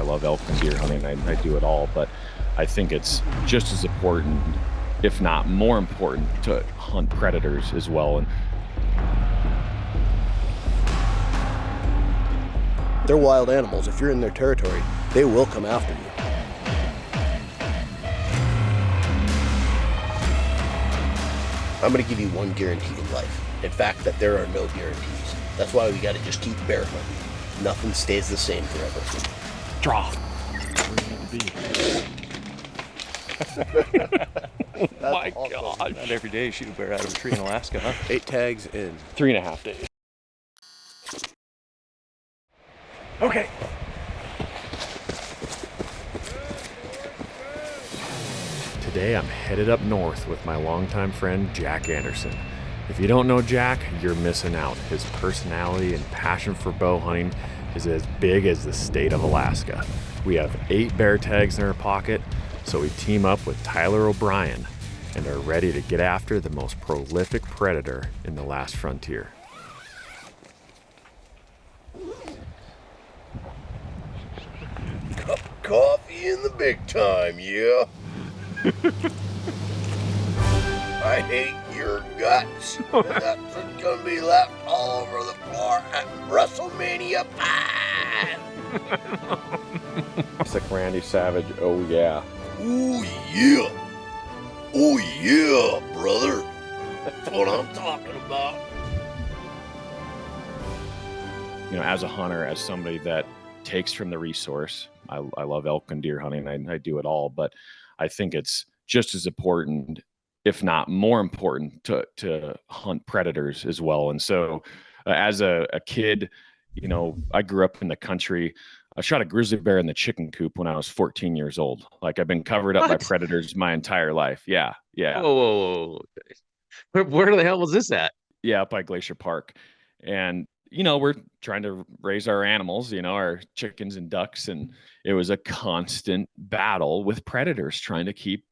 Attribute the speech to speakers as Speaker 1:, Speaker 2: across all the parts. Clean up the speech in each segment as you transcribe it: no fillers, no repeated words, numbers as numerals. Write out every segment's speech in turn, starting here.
Speaker 1: love elk and deer hunting. I do it all, but I think it's just as important, if not more important, to hunt predators as well. And
Speaker 2: they're wild animals. If you're in their territory, they will come after you. I'm going to give you one guarantee in life. In fact, that there are no guarantees. That's why we got to just keep bear hunting. Nothing stays the same forever.
Speaker 1: Draw.
Speaker 3: Oh my God. Not every day you shoot a bear out of a tree in Alaska, huh?
Speaker 2: 8 tags in
Speaker 1: 3.5 days. Okay. Today I'm headed up north with my longtime friend Jack Anderson. If you don't know Jack, you're missing out. His personality and passion for bow hunting is as big as the state of Alaska. We have 8 bear tags in our pocket, so we team up with Tyler O'Brien and are ready to get after the most prolific predator in the last frontier.
Speaker 2: Cup of coffee in the big time, yeah? I hate your guts. And that's what's gonna be left all over the floor at WrestleMania 5.
Speaker 1: It's like Randy Savage, oh yeah.
Speaker 2: Oh yeah. Oh yeah, brother. That's what I'm talking about.
Speaker 1: You know, as a hunter, as somebody that takes from the resource, I love elk and deer hunting. I do it all, but I think it's just as important, if not more important, to hunt predators as well. And so as a kid, you know, I grew up in the country. I shot a grizzly bear in the chicken coop when I was 14 years old. Like, I've been covered up by predators my entire life. Yeah.
Speaker 3: Whoa. Where the hell was this at?
Speaker 1: Yeah, up by Glacier Park. And, you know, we're trying to raise our animals, you know, our chickens and ducks. And it was a constant battle with predators trying to keep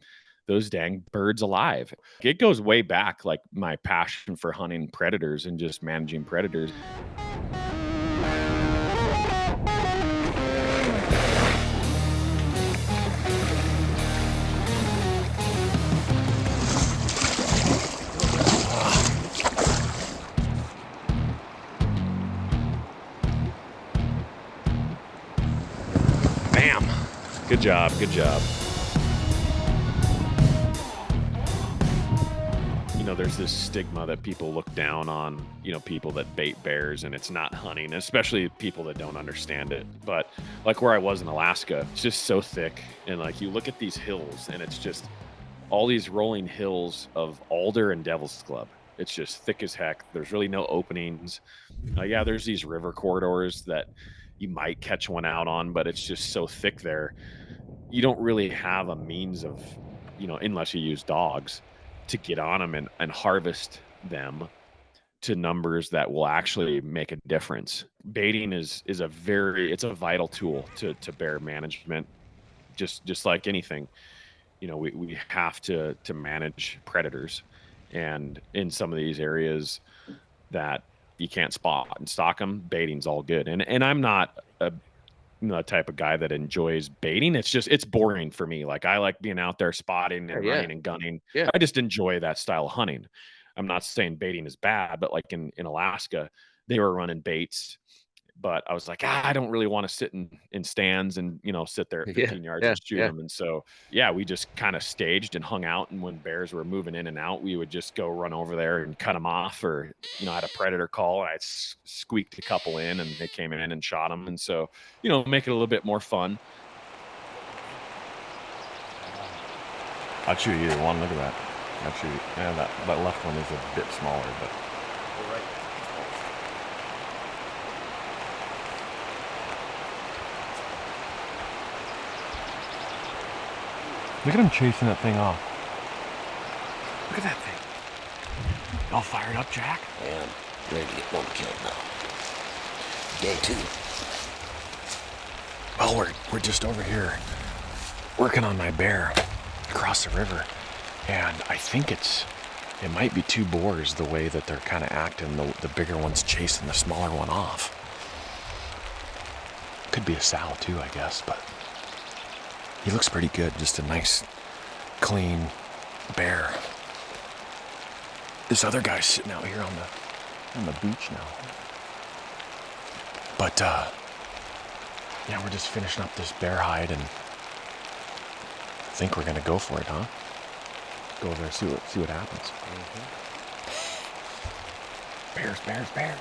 Speaker 1: those dang birds alive. It goes way back, like my passion for hunting predators and just managing predators. Bam. Good job. You know, there's this stigma that people look down on, you know, people that bait bears, and it's not hunting, especially people that don't understand it. But like where I was in Alaska, it's just so thick. And like, you look at these hills and it's just all these rolling hills of alder and devil's club. It's just thick as heck. There's really no openings. Yeah, there's these river corridors that you might catch one out on, but it's just so thick there. You don't really have a means of, you know, unless you use dogs, to get on them and harvest them to numbers that will actually make a difference. Baiting is a vital tool to bear management, just like anything. You know, we have to manage predators, and in some of these areas that you can't spot and stalk them, baiting's all good. And I'm not the type of guy that enjoys baiting. It's boring for me. Like, I like being out there spotting and running and gunning.
Speaker 3: Yeah.
Speaker 1: I just enjoy that style of hunting. I'm not saying baiting is bad, but like in Alaska, they were running baits, but I was like, I don't really want to sit in stands and, you know, sit there at 15 yards and shoot them. And so, yeah, we just kind of staged and hung out. And when bears were moving in and out, we would just go run over there and cut them off. Or, you know, I had a predator call, and I squeaked a couple in, and they came in and shot them. And so, you know, make it a little bit more fun.
Speaker 4: I'd shoot either one. Look at that. I'd shoot. Yeah, that left one is a bit smaller, but. Look at him chasing that thing off. Look at that thing. You all fired up, Jack?
Speaker 2: I am ready to get one killed now. Day 2.
Speaker 4: Well, we're just over here working on my bear across the river, and I think it might be 2 boars the way that they're kind of acting. The bigger one's chasing the smaller one off. Could be a sow too, I guess, but he looks pretty good. Just a nice, clean bear. This other guy's sitting out here on the beach now. But yeah, we're just finishing up this bear hide, and I think we're gonna go for it, huh? Go over there, see what happens. Bears.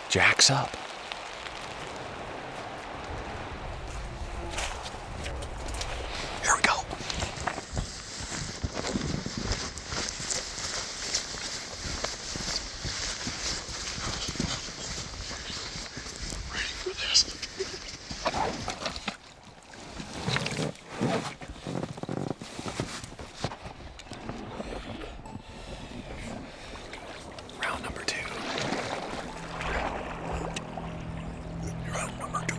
Speaker 4: Jack's up. Here we go. Ready for this. Round number 2. Round number 2.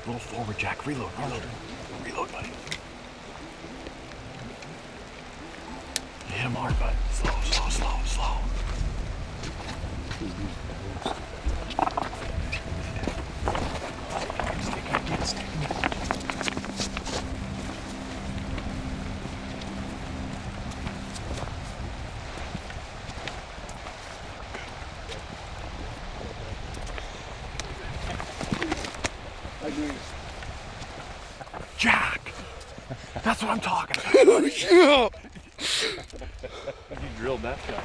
Speaker 4: A little forward, Jack. Reload, buddy. You hit him hard, bud. Slow. Stay. Jack! That's what I'm talking about.
Speaker 2: Yeah.
Speaker 3: You drilled that shot.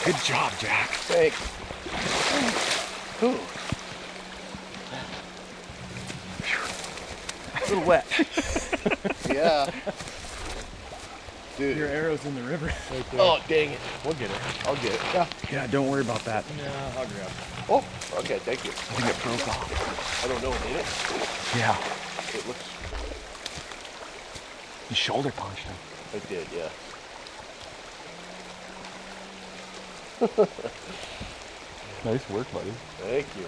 Speaker 4: Good job, Jack.
Speaker 2: Thanks. Ooh.
Speaker 3: A little wet.
Speaker 2: Yeah. Dude.
Speaker 4: Your arrow's in the river. Right there.
Speaker 2: Oh, dang it.
Speaker 3: We'll get it.
Speaker 2: I'll get it.
Speaker 4: Yeah, don't worry about that.
Speaker 3: Yeah, I'll grab it.
Speaker 2: Oh, okay, thank you.
Speaker 4: I think it broke off.
Speaker 2: I don't know, did it?
Speaker 4: Yeah.
Speaker 2: It looks...
Speaker 4: You shoulder punched him.
Speaker 2: I did, yeah.
Speaker 3: Nice work, buddy.
Speaker 2: Thank you.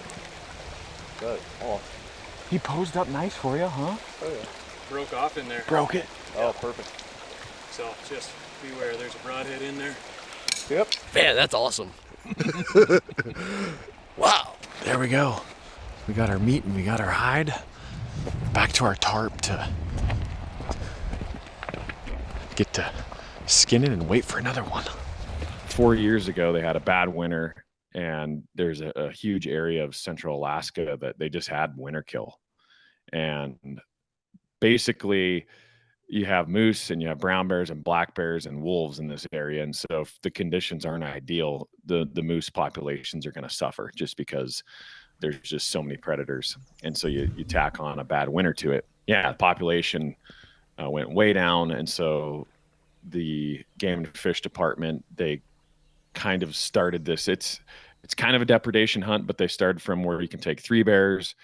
Speaker 2: Good. Oh,
Speaker 4: He posed up nice for you, huh?
Speaker 2: oh yeah.
Speaker 5: Broke off in there.
Speaker 4: Broke it.
Speaker 2: Oh, perfect.
Speaker 5: So just beware, there's a broadhead in there.
Speaker 2: Yep. Man, that's awesome. Wow.
Speaker 4: There we go. We got our meat and we got our hide. Back to our tarp to get to skin it and wait for another one.
Speaker 1: 4 years ago, they had a bad winter, and there's a huge area of central Alaska that they just had winter kill. And basically, you have moose and you have brown bears and black bears and wolves in this area. And so if the conditions aren't ideal, the moose populations are going to suffer just because there's just so many predators. And so you tack on a bad winter to it. Yeah, the population went way down. And so the Game and Fish Department, they kind of started this. It's kind of a depredation hunt, but they started from where you can take 3 bears,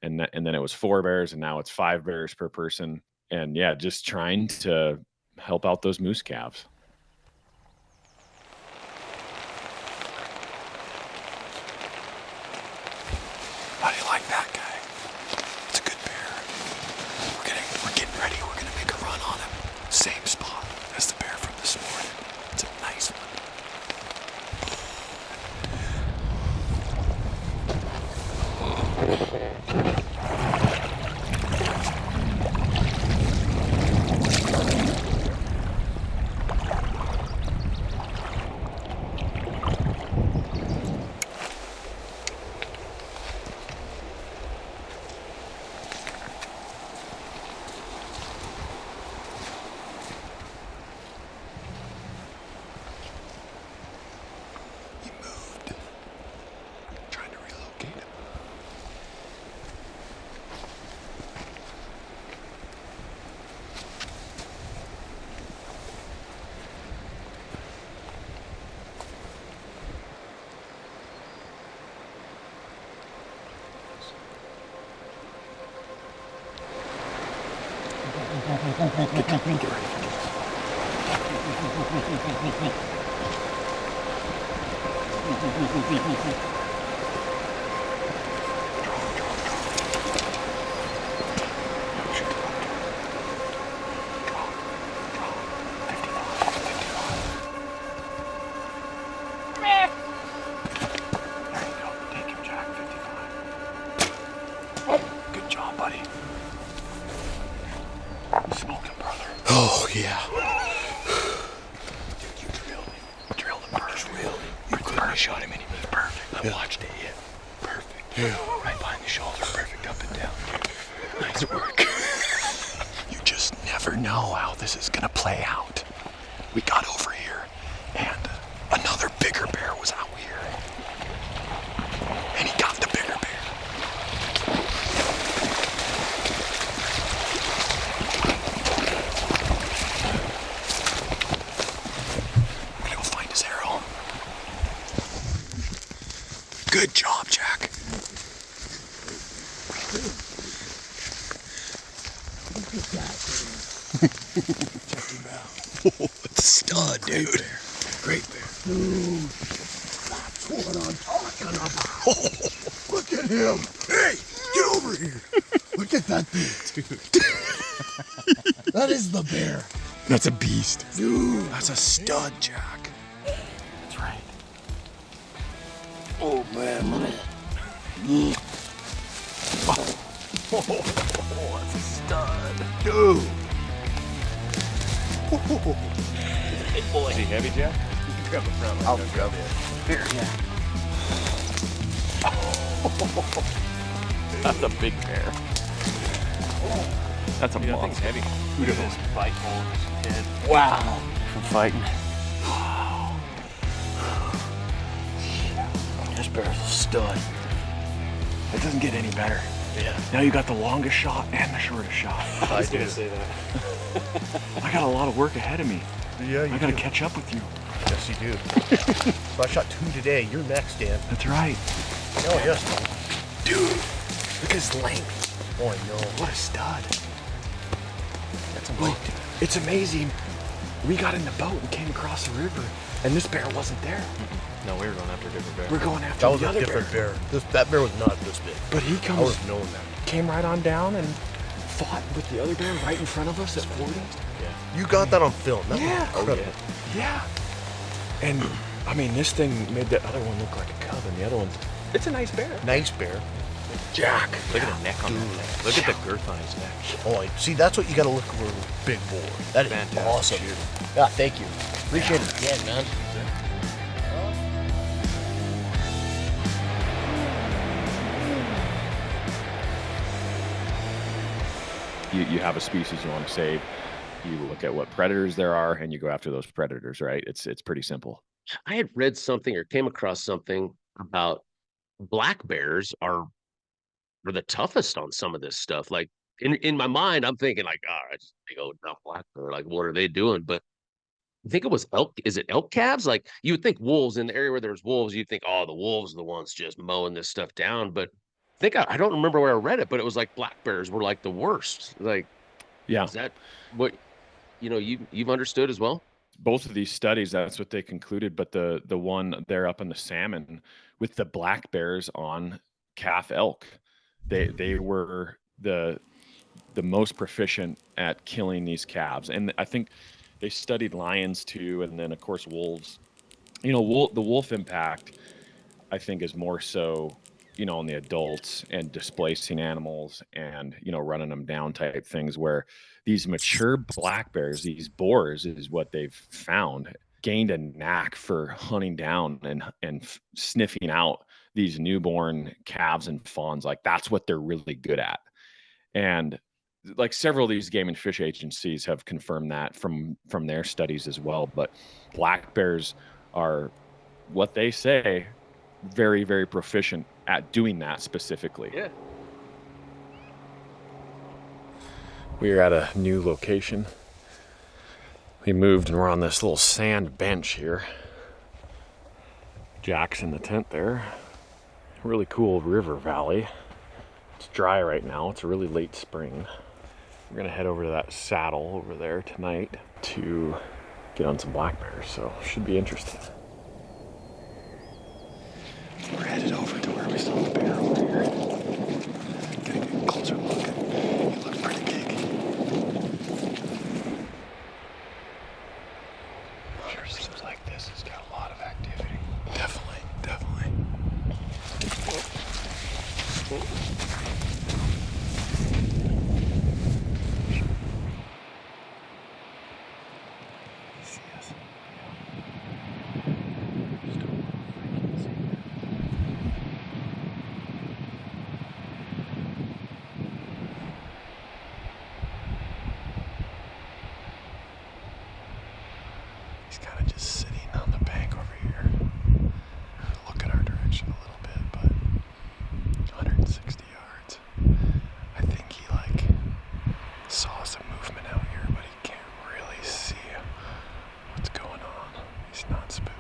Speaker 1: and then it was 4 bears, and now it's 5 bears per person. And yeah, just trying to help out those moose calves.
Speaker 4: How do you like that guy? It's a good bear. We're getting ready. We're gonna make a run on him. Same spot as the bear from this morning. It's a nice one. Good job, buddy. Smoking, brother.
Speaker 2: Oh, yeah.
Speaker 4: You drilled him perfect. You couldn't shot him any better. Perfect. I watched it hit. Perfect. Yeah. Right behind the shoulder. Perfect up and down. Nice work. You just never know how this is gonna play out. We got over here, and another bigger bear was out here. And he got the bigger bear. I'm gonna go find his arrow. Good job, Jack. Oh, it's a stud, dude. Great bear.
Speaker 6: Dude, that's what I'm talking about. Look at him. Hey, get over here. Look at that thing, dude. That is the bear.
Speaker 4: That's a beast.
Speaker 6: Dude.
Speaker 4: That's a stud, Jack.
Speaker 6: That's right. Oh, man, look at it.
Speaker 4: Oh, that's a stud.
Speaker 6: Dude.
Speaker 1: Big boy. Is he heavy, Jack?
Speaker 2: I'll grab it.
Speaker 6: Here, yeah.
Speaker 3: That's a big bear. That's a
Speaker 1: I think it's
Speaker 3: monster.
Speaker 1: heavy. Look at this bite hole in his head.
Speaker 6: Wow.
Speaker 3: From fighting.
Speaker 6: This bear's a stud.
Speaker 4: It doesn't get any better.
Speaker 6: Yeah.
Speaker 4: Now you got the longest shot and the shortest shot.
Speaker 5: I was gonna say that.
Speaker 4: I got a lot of work ahead of me.
Speaker 2: Yeah,
Speaker 4: I gotta catch up with you.
Speaker 2: Yes, you do. So I shot 2 today. You're next, Dan.
Speaker 4: That's right.
Speaker 2: Oh, yes.
Speaker 4: Dude, look at his length.
Speaker 2: Oh, I know.
Speaker 4: What a stud.
Speaker 2: That's a bite.
Speaker 4: It's amazing. We got in the boat and came across the river, and this bear wasn't there.
Speaker 1: No, we were going after a different bear.
Speaker 4: We're going after
Speaker 2: That was
Speaker 4: the
Speaker 2: a
Speaker 4: other
Speaker 2: different
Speaker 4: bear.
Speaker 2: bear. That bear was not this big.
Speaker 4: But he
Speaker 2: I would
Speaker 4: comes,
Speaker 2: have known that.
Speaker 4: came right on down and fought with the other bear right in front of us at 40.
Speaker 2: You got that on film. That
Speaker 4: Yeah.
Speaker 2: was incredible.
Speaker 4: Yeah. And I mean, this thing made the other one look like a cub, and the other one, it's a nice bear.
Speaker 2: Nice bear.
Speaker 4: Jack.
Speaker 1: Look at the neck on that thing. Look at the girth on his neck.
Speaker 2: Oh, see, that's what you got to look for with big boar. That is
Speaker 1: Fantastic
Speaker 2: awesome.
Speaker 1: shooter.
Speaker 2: Yeah, thank you. Appreciate it again, man.
Speaker 1: You have a species you want to save. You look at what predators there are, and you go after those predators. Right? It's pretty simple.
Speaker 7: I had read something or came across something about black bears are the toughest on some of this stuff. Like in my mind, I'm thinking like, all right, just big old dumb black bear. Like, what are they doing? But I think it was elk. Is it elk calves? Like you would think wolves in the area where there's wolves, you'd think, oh, the wolves are the ones just mowing this stuff down. But I think I don't remember where I read it, but it was like black bears were like the worst. Like,
Speaker 1: Yeah.
Speaker 7: is that what you've understood as well?
Speaker 1: Both of these studies, that's what they concluded. But the one there up in the salmon with the black bears on calf elk, they were the most proficient at killing these calves. And I think they studied lions too, and then of course wolves. The wolf impact, I think, is more so on the adults and displacing animals and running them down type things, where these mature black bears, these boars, is what they've found, gained a knack for hunting down and sniffing out these newborn calves and fawns. Like that's what they're really good at. And like several of these game and fish agencies have confirmed that from their studies as well. But black bears are, what they say, very, very proficient at doing that specifically.
Speaker 7: Yeah.
Speaker 3: We are at a new location. We moved and we're on this little sand bench here. Jack's in the tent there. Really cool river valley. It's dry right now. It's a really late spring. We're gonna head over to that saddle over there tonight to get on some black bears, so should be interesting.
Speaker 4: We're headed over to where we saw the bear over here. Get a closer look. He looks pretty big. Sure seems like this has got a lot of activity. Definitely, definitely. He's kind of just sitting on the bank over here. Looking our direction a little bit, but 160 yards. I think he saw some movement out here, but he can't really see what's going on. He's not spooked.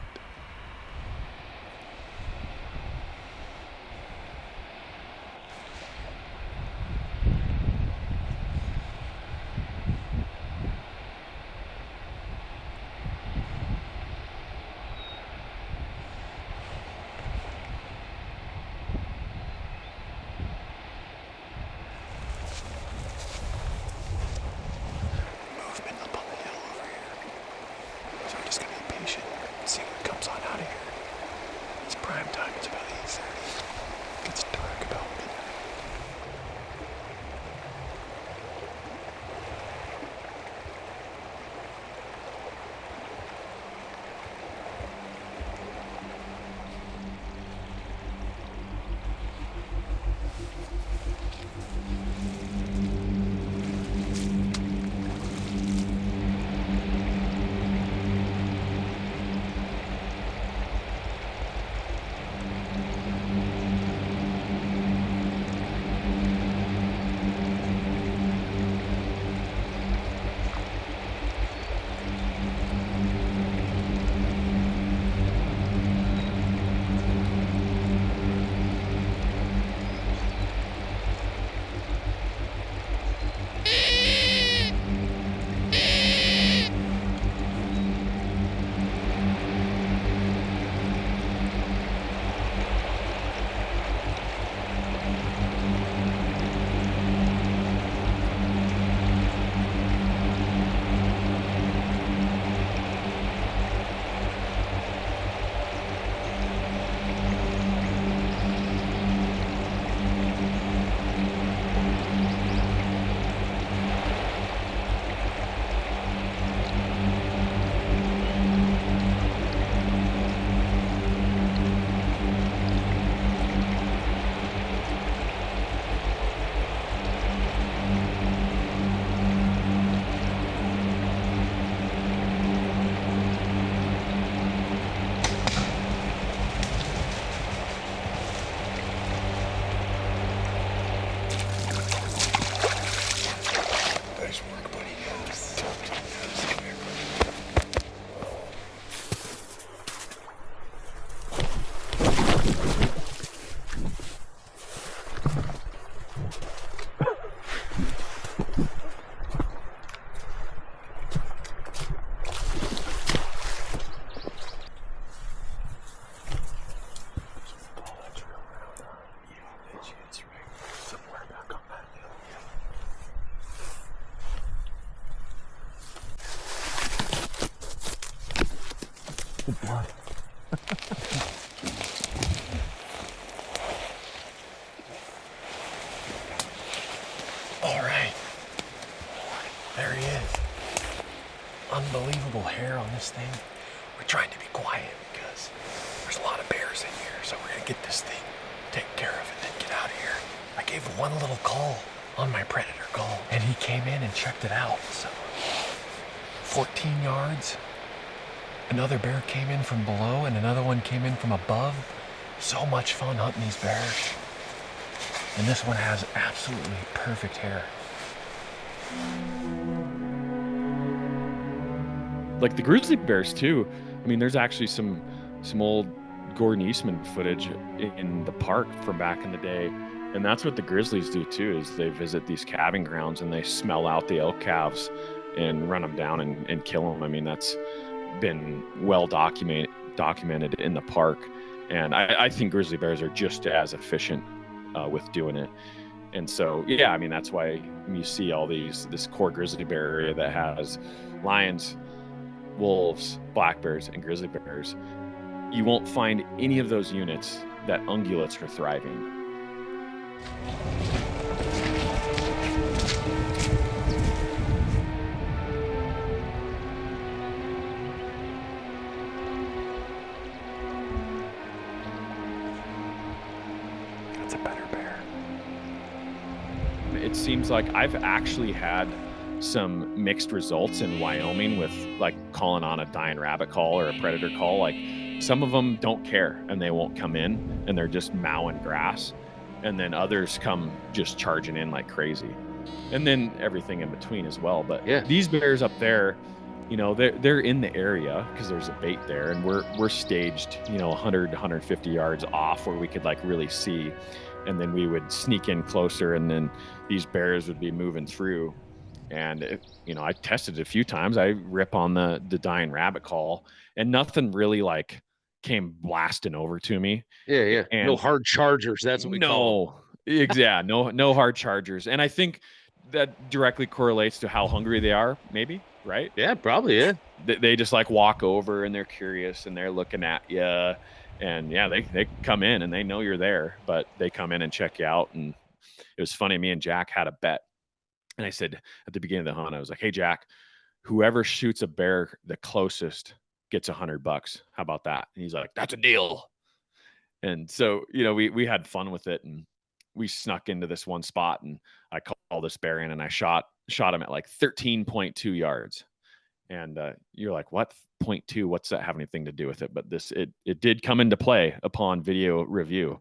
Speaker 4: Movement up on the hill over here. So I'm just gonna be patient and see what comes on out of here. It's prime time, it's about 8:30. It gets dark about midnight. Nice work, buddy. Come here. Somewhere back on that hill. All right. There he is. Unbelievable hair on this thing. We're trying to be quiet because there's a lot of bears in here, so we're gonna get this thing taken care of and then get out of here. I gave one little call on my predator call, and he came in and checked it out. So 14 yards. Another bear came in from below, and another one came in from above. So much fun hunting these bears. And this one has absolutely perfect hair.
Speaker 1: Like the grizzly bears too. I mean, there's actually some old Gordon Eastman footage in the park from back in the day And that's what the grizzlies do too, is they visit these calving grounds and they smell out the elk calves and run them down and kill them. I mean, that's been well documented in the park. And I think grizzly bears are just as efficient with doing it. And so, yeah, I mean, that's why you see all this core grizzly bear area that has lions, wolves, black bears, and grizzly bears. You won't find any of those units that ungulates are thriving.
Speaker 3: That's a better bear.
Speaker 1: It seems like I've actually had some mixed results in Wyoming with like calling on a dying rabbit call or a predator call. Like some of them don't care and they won't come in and they're just mowing grass. And then others come just charging in like crazy. And then everything in between as well. But
Speaker 7: Yeah.
Speaker 1: these bears up there, you know, they're in the area because there's a bait there, and we're staged, you know, 100 to 150 yards off where we could like really see. And then we would sneak in closer, and then these bears would be moving through. And you know, I tested it a few times. I rip on the dying rabbit call, and nothing really like came blasting over to me.
Speaker 7: Yeah.
Speaker 1: And
Speaker 7: No hard chargers. That's what we call them.
Speaker 1: no hard chargers. And I think that directly correlates to how hungry they are, maybe, right?
Speaker 7: Yeah, probably. Yeah.
Speaker 1: They just like walk over and they're curious and they're looking at you. And yeah, they come in and they know you're there, but they come in and check you out. And it was funny. Me and Jack had a bet. And I said at the beginning of the hunt, I was like, hey, Jack, whoever shoots a bear the closest gets $100. How about that? And he's like, that's a deal. And so, you know, we had fun with it, and we snuck into this one spot, and I called this bear in, and I shot him at like 13.2 yards. And you're like, what? 0.2? What's that have anything to do with it? But it did come into play upon video review.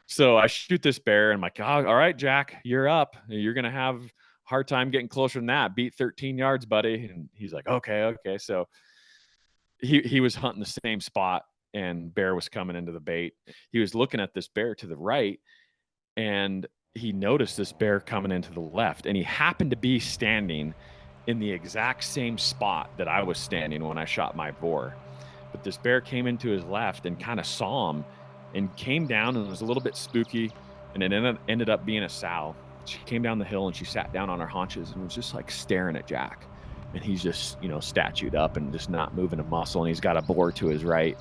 Speaker 1: So I shoot this bear, and I'm like, oh, all right, Jack, you're up. You're going to have a hard time getting closer than that. Beat 13 yards, buddy. And he's like, okay. So he was hunting the same spot, and bear was coming into the bait. He was looking at this bear to the right, and he noticed this bear coming into the left, and he happened to be standing in the exact same spot that I was standing when I shot my boar. But this bear came into his left and kind of saw him and came down, and it was a little bit spooky, and it ended up being a sow. She came down the hill and she sat down on her haunches and was just like staring at Jack. And he's just, you know, statued up and just not moving a muscle, and he's got a boar to his right.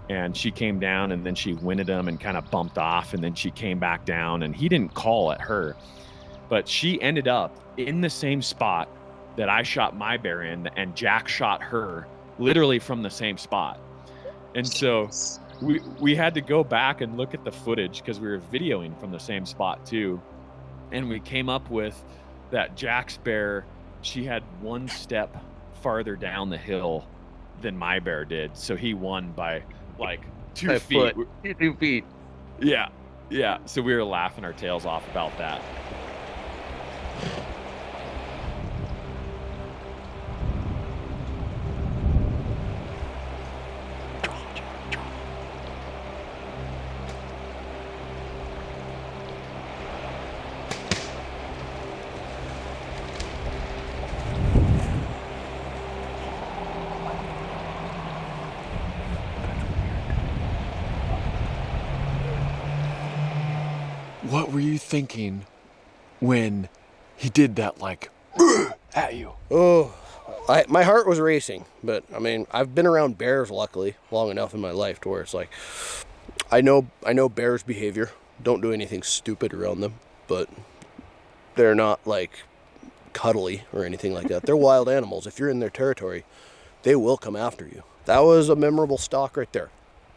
Speaker 1: And she came down, and then she winded him and kind of bumped off, and then she came back down, and he didn't call at her, but she ended up in the same spot that I shot my bear in, and Jack shot her literally from the same spot. And so we had to go back and look at the footage because we were videoing from the same spot too. And we came up with that Jack's bear, she had one step farther down the hill than my bear did. So he won by like 2 feet.
Speaker 7: 2 feet.
Speaker 1: Yeah. So we were laughing our tails off about that.
Speaker 3: What were you thinking when he did that, like, at you?
Speaker 2: Oh, my heart was racing, but I mean, I've been around bears, luckily, long enough in my life to where it's like, I know bears' behavior. Don't do anything stupid around them, but they're not like cuddly or anything like that. They're wild animals. If you're in their territory, they will come after you. That was a memorable stalk right there.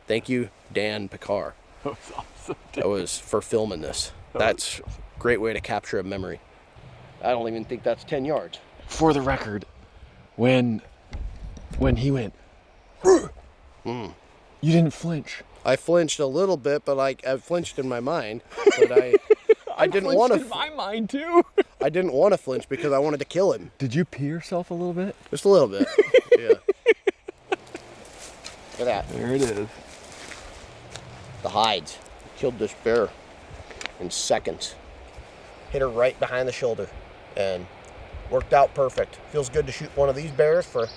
Speaker 2: Thank you, Dan Pickar.
Speaker 3: That was awesome.
Speaker 2: That was for filming this. That's a great way to capture a memory. I don't even think that's 10 yards.
Speaker 3: For the record, when he went, you didn't flinch.
Speaker 2: I flinched a little bit, but I flinched in my mind. But I didn't want to.
Speaker 3: In my mind too.
Speaker 2: I didn't want to flinch because I wanted to kill him.
Speaker 3: Did you pee yourself a little bit?
Speaker 2: Just a little bit. Yeah. Look at that.
Speaker 3: There it is.
Speaker 2: The hides. Killed this bear. in seconds. Hit her right behind the shoulder and worked out perfect. Feels good to shoot one of these bears for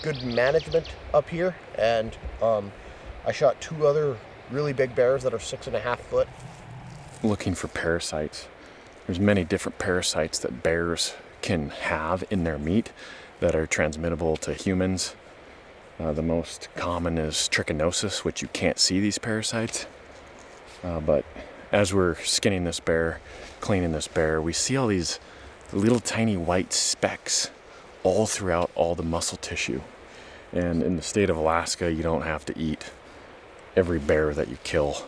Speaker 2: good management up here. And I shot 2 other really big bears that are 6.5 foot.
Speaker 3: Looking for parasites. There's many different parasites that bears can have in their meat that are transmittable to humans. The most common is trichinosis, which you can't see these parasites. But as we're skinning this bear, cleaning this bear, we see all these little tiny white specks all throughout all the muscle tissue. And in the state of Alaska, you don't have to eat every bear that you kill.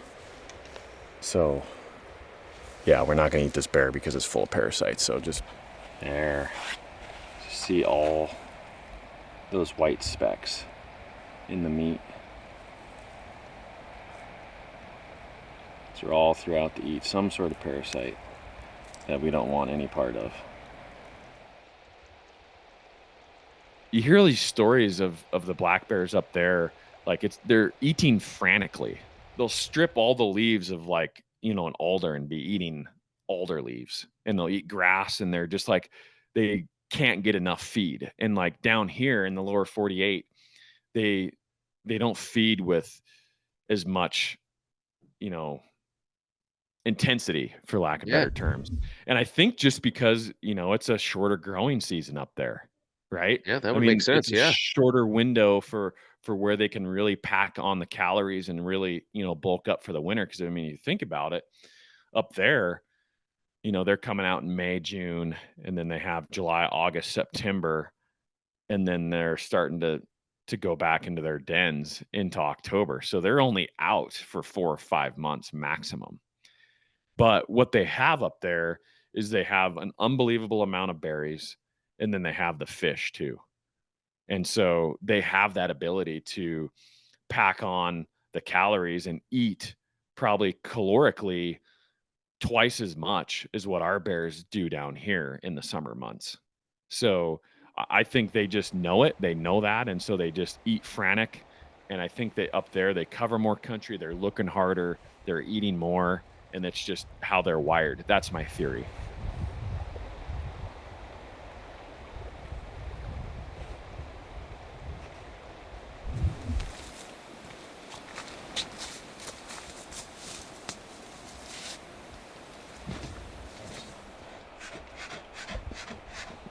Speaker 3: So, yeah, we're not going to eat this bear because it's full of parasites. So just there. See all those white specks in the meat. They're all throughout to eat some sort of parasite that we don't want any part of.
Speaker 1: You hear these stories of the black bears up there, like they're eating frantically. They'll strip all the leaves of like, an alder and be eating alder leaves, and they'll eat grass, and they're just like, they can't get enough feed. And like down here in the lower 48, they don't feed with as much, intensity, for lack of better terms. And I think just because, it's a shorter growing season up there, right?
Speaker 7: Yeah, that would make sense.
Speaker 1: It's a shorter window for where they can really pack on the calories and really, bulk up for the winter. Because you think about it, up there, they're coming out in May, June, and then they have July, August, September, and then they're starting to go back into their dens into October. So they're only out for 4 or 5 months maximum. But what they have up there is they have an unbelievable amount of berries, and then they have the fish too. And so they have that ability to pack on the calories and eat probably calorically twice as much as what our bears do down here in the summer months. So I think they just know it. They know that. And so they just eat frantic. And I think that up there, they cover more country. They're looking harder. They're eating more. And it's just how they're wired. That's my theory.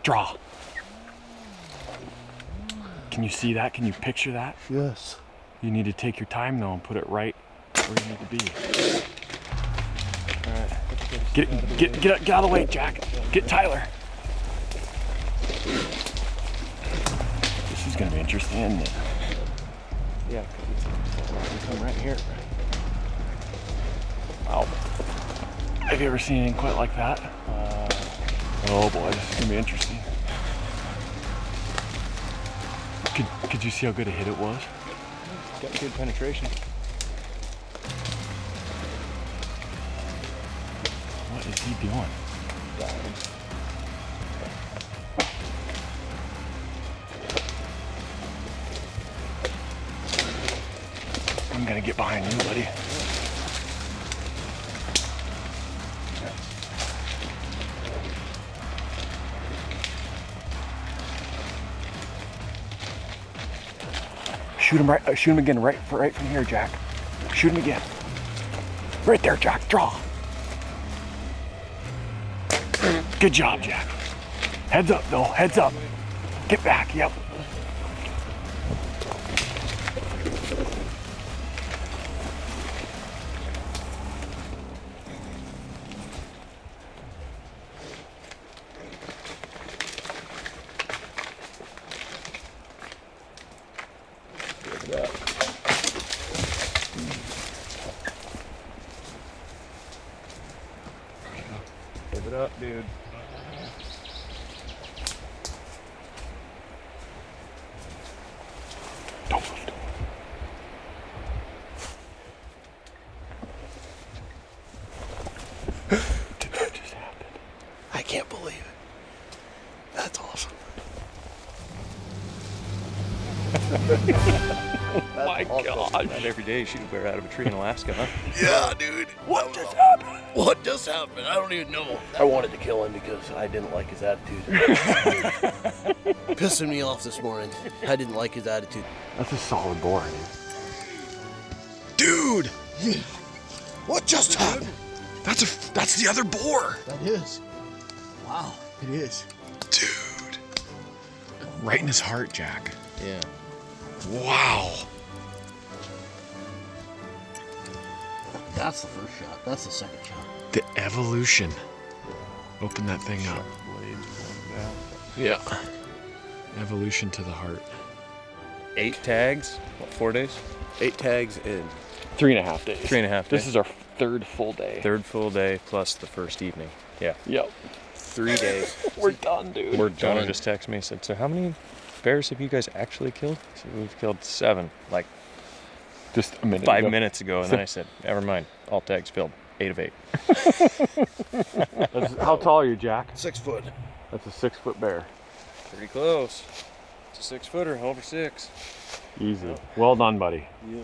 Speaker 3: Draw. Can you see that? Can you picture that?
Speaker 6: Yes.
Speaker 3: You need to take your time though and put it right where you need to be. All right. Get out of the way, Jack. Get Tyler. This is gonna be interesting, isn't it?
Speaker 6: Yeah, because it's come right here.
Speaker 3: Wow. Have you ever seen anything quite like that? Oh boy, this is gonna be interesting. Could you see how good a hit it was?
Speaker 6: Got good penetration.
Speaker 3: What is he doing? I'm gonna get behind you, buddy. Shoot him right. Shoot him again, right from here, Jack. Shoot him again. Right there, Jack. Draw. Good job, Jack. Heads up, though. Heads up. Get back. Yep.
Speaker 6: Give it up, dude.
Speaker 3: Don't move. What just happened?
Speaker 2: I can't believe it. That's awesome.
Speaker 1: My God.
Speaker 4: Not every day you shoot a bear out of a tree in Alaska, huh?
Speaker 2: Yeah, dude. What just happened? What just happened? I don't even know. I wanted to kill him because I didn't like his attitude. Pissing me off this morning. I didn't like his attitude.
Speaker 3: That's a solid boar,
Speaker 6: Dude! What just happened? That's the other boar!
Speaker 2: That is. Wow, it is.
Speaker 6: Dude. Right in his heart, Jack.
Speaker 2: Yeah.
Speaker 6: Wow.
Speaker 2: That's the first shot. That's the second shot.
Speaker 6: The evolution. Open that thing up. Yeah. Evolution to the heart.
Speaker 4: 8 tags, what, 4 days?
Speaker 3: 8 tags in 3.5 days.
Speaker 4: 3.5 days.
Speaker 3: This is our third full day.
Speaker 4: Third full day plus the first evening. Yeah.
Speaker 3: Yep.
Speaker 2: 3 days.
Speaker 3: We're done, dude.
Speaker 4: We're done.
Speaker 2: done.
Speaker 4: Just texted me and said, so how many bears have you guys actually killed? I said, we've killed 7, like
Speaker 3: Just a minute
Speaker 4: 5
Speaker 3: ago.
Speaker 4: minutes ago. And then I said, never mind, all tags filled. 8 of 8.
Speaker 3: How tall are you, Jack?
Speaker 2: 6 foot.
Speaker 3: That's a 6-foot bear.
Speaker 4: Pretty close. It's a 6-footer, over 6.
Speaker 3: Easy. Well done, buddy.
Speaker 2: Yeah.